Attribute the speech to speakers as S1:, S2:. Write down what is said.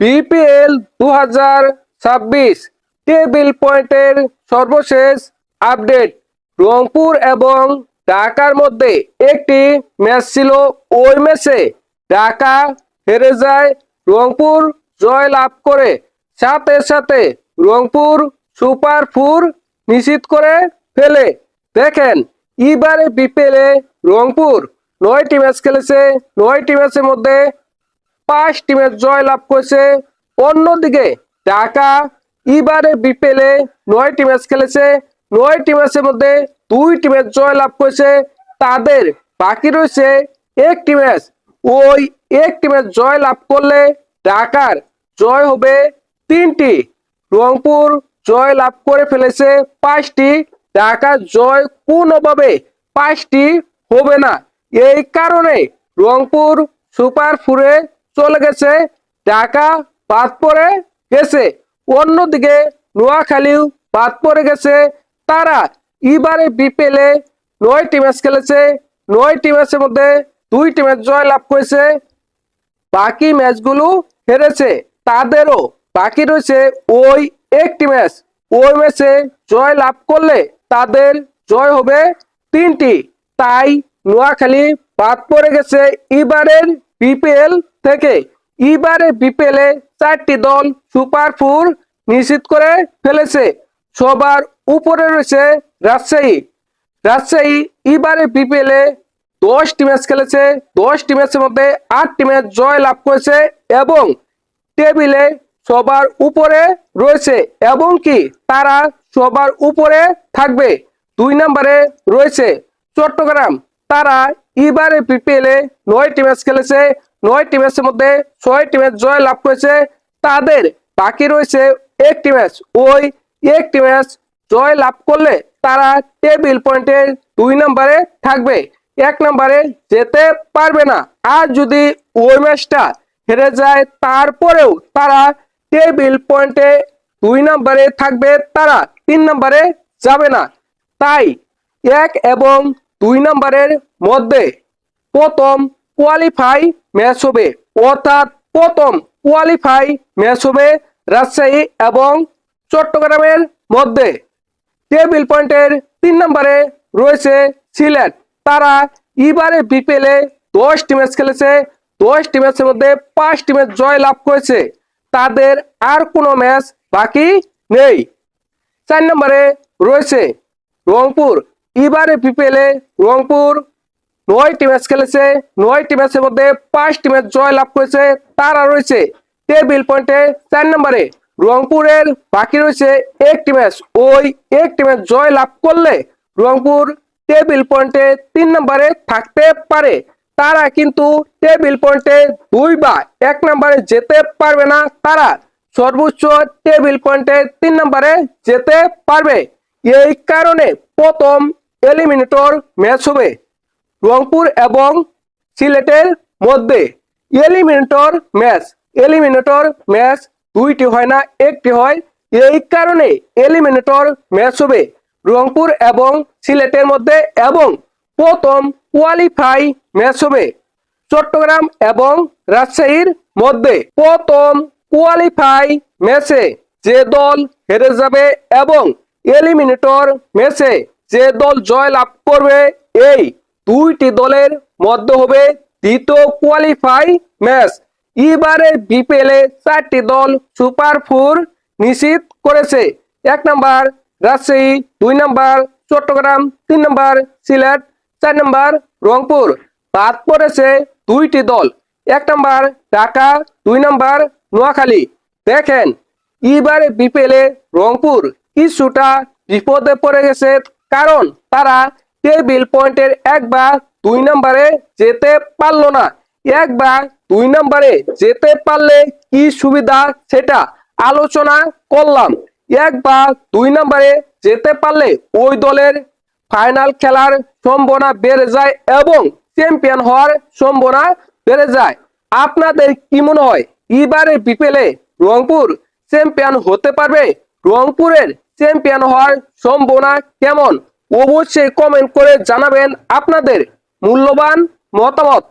S1: BPL 2026 table পয়েন্টের সর্বশেষ update. Rangpur এবং ঢাকার মধ্যে একটি ম্যাচ ছিল। ওই ম্যাচে ঢাকা হেরে যায়, রংপুর জয় লাভ করে। সাথে সাথে রংপুর সুপার 4 নিশ্চিত করে ফেলে। দেখেন, এবারে বিপিএলে রংপুর 9টি ম্যাচ খেলেছে, 9টি ম্যাচের মধ্যে 5টি ম্যাচ জয় লাভ করেছে। অন্যদিকে ঢাকা এবারে বিপিএলে 9টি ম্যাচ খেলেছে, 9টি ম্যাচের মধ্যে 2টি ম্যাচ জয় লাভ করেছে। তাদের বাকি রয়েছে একটি ম্যাচ। ওই একটি ম্যাচ জয় লাভ করলে ঢাকার জয় হবে 3টি। রংপুর জয় লাভ করে ফেলেছে 5টি। ঢাকার জয় কোনোভাবে 5টি হবে না। এই কারণে রংপুর সুপার 4-এ চলে গেছে, ঢাকা বাদ পড়ে গেছে। অন্যদিকে নোয়াখালীও বাদ পড়ে গেছে। তারা এবারে বিপিএলে 9টি ম্যাচ খেলেছে, 9টি ম্যাচের মধ্যে 2টি ম্যাচ জয় লাভ করেছে, বাকি ম্যাচগুলো হেরেছে। তাদেরও বাকি রয়েছে ওই একটি ম্যাচ। ওই ম্যাচে জয় লাভ করলে তাদের জয় হবে 3টি। তাই নোয়াখালী বাদ পড়ে গেছে এবারের বিপিএল থেকে। এবারে বিপিএলে 4টি দল সুপার 4 নিশ্চিত করে ফেলেছে। সবার উপরে রয়েছে রাজশাহী। রাজশাহী এবারে বিপিএলে 10টি ম্যাচ খেলেছে, 10টি ম্যাচের মধ্যে 8টি ম্যাচ জয় লাভ করেছে এবং টেবিলে সবার উপরে রয়েছে এবং কি তারা সবার উপরে থাকবে। 2 নম্বরে রয়েছে চট্টগ্রাম। তারা এবারে বিপিএলে 9টি ম্যাচ খেলেছে, 9টি ম্যাচের মধ্যে 6টি ম্যাচ জয় লাভ করেছে। তাদের বাকি রয়েছে একটি ম্যাচ। ওই একটি ম্যাচ জয় লাভ করলে তারা টেবিল পয়েন্টের 2 নম্বরে থাকবে, 1 নম্বরে যেতে পারবে না। আর যদি ওই ম্যাচটা হেরে যায় তারপরেও তারা টেবিল পয়েন্টে 2 নম্বরে থাকবে, তারা 3 নম্বরে যাবে না। তাই 1 এবং 2 নম্বরের মধ্যে প্রথম কোয়ালিফাই ম্যাচ হবে, অর্থাৎ প্রথম কোয়ালিফাই ম্যাচ হবে রাজশাহী এবং চট্টগ্রামের মধ্যে। টেবিল পয়েন্টের 3 নম্বরে রয়েছে সিলেট। তারা এবারে বিপিএলে 10টি ম্যাচ খেলেছে, 10টি ম্যাচের মধ্যে 5টি ম্যাচ জয় লাভ করেছে। তাদের আর কোনো ম্যাচ বাকি নেই। 4 নম্বরে রয়েছে রংপুর। এবারে বিপিএলে রংপুর 9টি ম্যাচ খেলেছে, 9টি ম্যাচের মধ্যে 5টি ম্যাচ জয় লাভ করেছে। তারা রয়েছে টেবিল পয়েন্টে 4 নম্বরে। রংপুরের বাকি রয়েছে একটি ম্যাচ। ওই একটি ম্যাচ জয় লাভ করলে রংপুর টেবিল পয়েন্টে 3 নম্বরে থাকতে পারে। তারা কিন্তু টেবিল পয়েন্টে 2 বা 1 নম্বরে যেতে পারবে না। তারা সর্বোচ্চ টেবিল পয়েন্টে 3 নম্বরে যেতে পারবে। এই কারণে প্রথম এলিমিনেটর ম্যাচ হবে রংপুর এবং সিলেটের মধ্যে। এলিমিনেটর ম্যাচ 2টি হয় না, 1টি হয়। এই কারণে এলিমিনেটর ম্যাচ হবে রংপুর এবং সিলেটের মধ্যে এবং প্রথম কোয়ালিফাই ম্যাচ হবে চট্টগ্রাম এবং রাজশাহীর মধ্যে। প্রথম কোয়ালিফাই ম্যাচে যে দল হেরে যাবে এবং এলিমিনেটর ম্যাচে যে দল জয় লাভ করবে, এই 2টি দলের মধ্যে হবে দ্বিতীয় কোয়ালিফাই ম্যাচ। এবারে বিপিএলে 4টি দল সুপার 4 নিশ্চিত করেছে। 1 নম্বর রাজশাহী, 2 নম্বর চট্টগ্রাম, 3 নম্বর সিলেট, 4 নম্বর রংপুর। বাদ পড়েছে 2টি দল, 1 নম্বর ঢাকা, 2 নম্বর নোয়াখালী। দেখেন, এবারে বিপিএলে রংপুর কিছুটা বিপদে পড়ে গেছে, কারণ তারা টেবিল পয়েন্টের 1 বা 2 নম্বরে যেতে পারলো না। 1 বা 2 নম্বরে যেতে পারলে কি সুবিধা সেটা আলোচনা করলাম। 1 বা 2 নম্বরে যেতে পারলে ওই দলের ফাইনাল খেলার সম্ভাবনা বেড়ে যায় এবং চ্যাম্পিয়ন হওয়ার সম্ভাবনা বেড়ে যায়। আপনাদের কি মনে হয় এবারে বিপিএলে রংপুর চ্যাম্পিয়ন হতে পারবে? রংপুরের চ্যাম্পিয়ন হওয়ার সম্ভাবনা কেমন? অবশ্যই কমেন্ট করে জানাবেন আপনাদের মূল্যবান মতামত।